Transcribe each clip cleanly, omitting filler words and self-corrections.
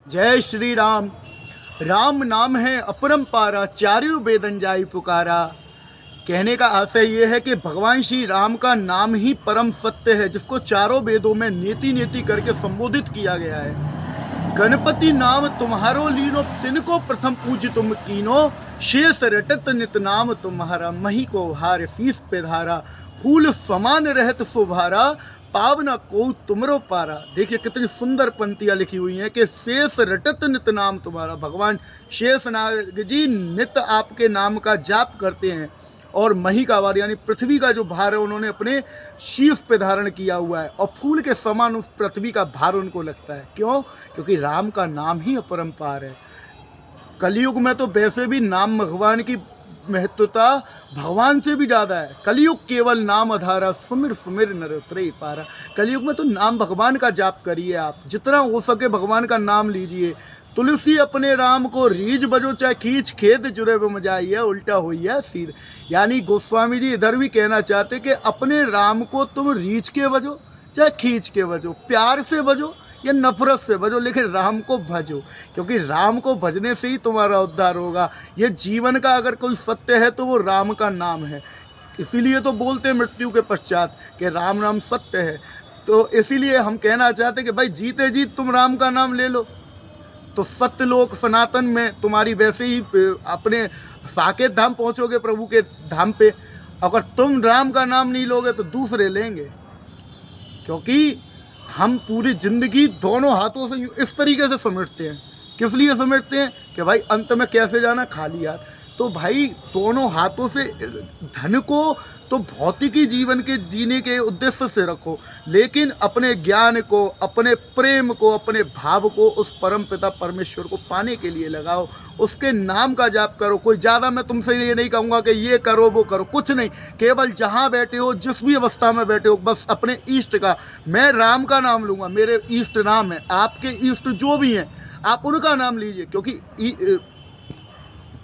जय श्री राम। राम नाम है अपरंपारा, चारों वेदन जाई पुकारा। कहने का आशय ये है कि भगवान श्री राम का नाम ही परम सत्य है, जिसको चारों वेदों में नेति नेति करके संबोधित किया गया है। गणपति नाम तुम्हारो लीनो, तिनको प्रथम पूज्य तुम कीनो। शेष रटत नित नाम तुम्हारा, मही को हार शीस पे धारा। फूल समान रहत सुभारा, पावना को तुमरो पारा। देखिए कितनी सुंदर पंक्तियां लिखी हुई हैं कि शेष रटत नित नाम तुम्हारा। भगवान शेषनाग जी नित आपके नाम का जाप करते हैं और मही का वार यानी पृथ्वी का जो भार है उन्होंने अपने शीश पे धारण किया हुआ है और फूल के समान उस पृथ्वी का भार उनको लगता है। क्यों? क्योंकि राम का नाम ही अपरंपार है। कलयुग में तो वैसे भी नाम भगवान की महत्वता भगवान से भी ज़्यादा है। कलयुग केवल नाम आधारा, सुमिर सुमिर नर उतरे पारा। कलयुग में तो नाम भगवान का जाप करिए, आप जितना हो सके भगवान का नाम लीजिए। तुलसी अपने राम को रीझ बजो, चाहे खींच खेत जुड़े वो मजाइए, उल्टा हुई है सिर। यानी गोस्वामी जी इधर भी कहना चाहते कि अपने राम को तुम रीझ के बजो चाहे खींच के बजो, प्यार से बजो या नफरत से भजो, लेकिन राम को भजो, क्योंकि राम को भजने से ही तुम्हारा उद्धार होगा। ये जीवन का अगर कोई सत्य है तो वो राम का नाम है। इसीलिए तो बोलते हैं मृत्यु के पश्चात कि राम नाम सत्य है। तो इसीलिए हम कहना चाहते हैं कि भाई जीते जीत तुम राम का नाम ले लो, तो सत्यलोक सनातन में तुम्हारी वैसे ही अपने साकेत धाम पहुँचोगे, प्रभु के धाम पे। अगर तुम राम का नाम नहीं लोगे तो दूसरे लेंगे, क्योंकि हम पूरी ज़िंदगी दोनों हाथों से इस तरीके से समेटते हैं। किस लिए समेटते हैं? कि भाई अंत में कैसे जाना, खाली हाथ। तो भाई दोनों हाथों से धन को तो भौतिकी जीवन के जीने के उद्देश्य से रखो, लेकिन अपने ज्ञान को, अपने प्रेम को, अपने भाव को उस परम पिता परमेश्वर को पाने के लिए लगाओ। उसके नाम का जाप करो। कोई ज़्यादा मैं तुमसे ये नहीं कहूँगा कि ये करो वो करो, कुछ नहीं। केवल जहाँ बैठे हो, जिस भी अवस्था में बैठे हो, बस अपने इष्ट का, मैं राम का नाम लूँगा, मेरे इष्ट नाम है। आपके इष्ट जो भी हैं आप उनका नाम लीजिए, क्योंकि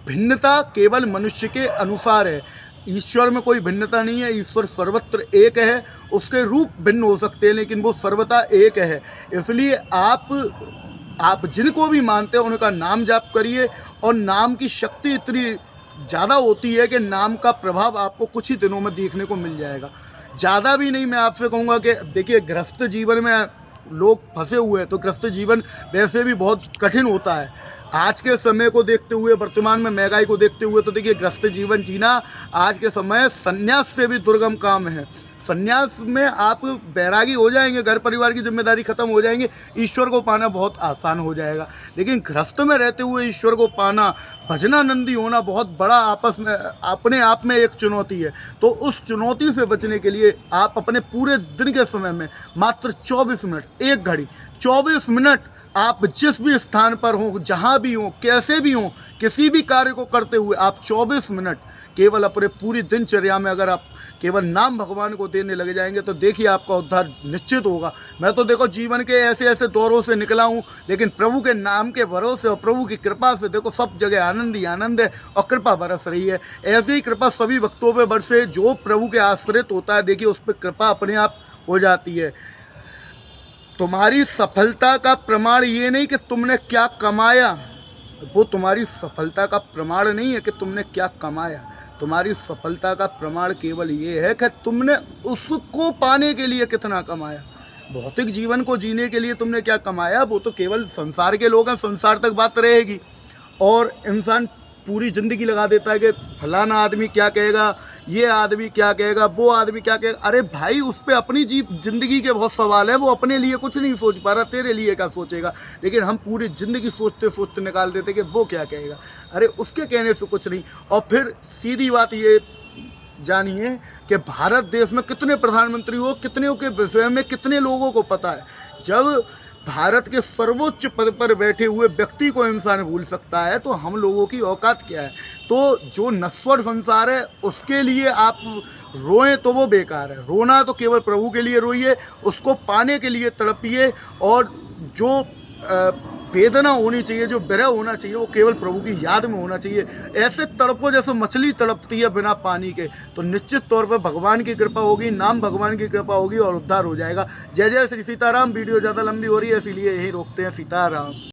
भिन्नता केवल मनुष्य के अनुसार है। ईश्वर में कोई भिन्नता नहीं है। ईश्वर सर्वत्र एक है। उसके रूप भिन्न हो सकते हैं लेकिन वो सर्वथा एक है। इसलिए आप जिनको भी मानते हैं उनका नाम जाप करिए, और नाम की शक्ति इतनी ज़्यादा होती है कि नाम का प्रभाव आपको कुछ ही दिनों में देखने को मिल जाएगा। ज़्यादा भी नहीं मैं आपसे कहूँगा कि देखिए गृहस्थ जीवन में लोग फंसे हुए हैं, तो गृहस्थ जीवन वैसे भी बहुत कठिन होता है। आज के समय को देखते हुए, वर्तमान में महंगाई को देखते हुए, तो देखिए गृहस्थ जीवन जीना आज के समय संन्यास से भी दुर्गम काम है। संन्यास में आप बैरागी हो जाएंगे, घर परिवार की जिम्मेदारी खत्म हो जाएंगी, ईश्वर को पाना बहुत आसान हो जाएगा। लेकिन गृहस्थ में रहते हुए ईश्वर को पाना, भजनानंदी होना बहुत बड़ा आपस में अपने आप में एक चुनौती है। तो उस चुनौती से बचने के लिए आप अपने पूरे दिन के समय में मात्र 24 मिनट, एक घड़ी 24 मिनट आप जिस भी स्थान पर हो, जहाँ भी हो, कैसे भी हो, किसी भी कार्य को करते हुए आप 24 मिनट केवल अपने पूरी दिनचर्या में अगर आप केवल नाम भगवान को देने लगे जाएंगे तो देखिए आपका उद्धार निश्चित होगा। मैं तो देखो जीवन के ऐसे ऐसे दौरों से निकला हूँ, लेकिन प्रभु के नाम के भरोसे और प्रभु की कृपा से देखो सब जगह आनंद ही आनंद है और कृपा बरस रही है। ऐसी ही कृपा सभी भक्तों पर बरसे। जो प्रभु के आश्रित होता है देखिए उस पर कृपा अपने आप हो जाती है। तुम्हारी सफलता का प्रमाण ये नहीं कि तुमने क्या कमाया, वो तुम्हारी सफलता का प्रमाण नहीं है कि तुमने क्या कमाया। तुम्हारी सफलता का प्रमाण केवल ये है कि तुमने उसको पाने के लिए कितना कमाया। भौतिक जीवन को जीने के लिए तुमने क्या कमाया वो तो केवल संसार के लोग हैं, संसार तक बात रहेगी। और इंसान पूरी ज़िंदगी लगा देता है कि फलाना आदमी क्या कहेगा, ये आदमी क्या कहेगा, वो आदमी क्या कहेगा। अरे भाई उस पर अपनी ज़िंदगी के बहुत सवाल है, वो अपने लिए कुछ नहीं सोच पा रहा, तेरे लिए क्या सोचेगा। लेकिन हम पूरी ज़िंदगी सोचते सोचते निकाल देते कि वो क्या कहेगा। अरे उसके कहने से कुछ नहीं। और फिर सीधी बात ये जानिए कि भारत देश में कितने प्रधानमंत्री हो, कितने के विषय में कितने लोगों को पता है। जब भारत के सर्वोच्च पद पर बैठे हुए व्यक्ति को इंसान भूल सकता है तो हम लोगों की औकात क्या है। तो जो नश्वर संसार है उसके लिए आप रोएं तो वो बेकार है। रोना तो केवल प्रभु के लिए रोइए, उसको पाने के लिए तड़पिए। और जो वेदना होनी चाहिए, जो विरह होना चाहिए, वो केवल प्रभु की याद में होना चाहिए। ऐसे तड़पो जैसे मछली तड़पती है बिना पानी के, तो निश्चित तौर पर भगवान की कृपा होगी, नाम भगवान की कृपा होगी और उद्धार हो जाएगा। जय जय श्री सीताराम। वीडियो ज़्यादा लंबी हो रही है इसीलिए यही रोकते हैं। सीताराम।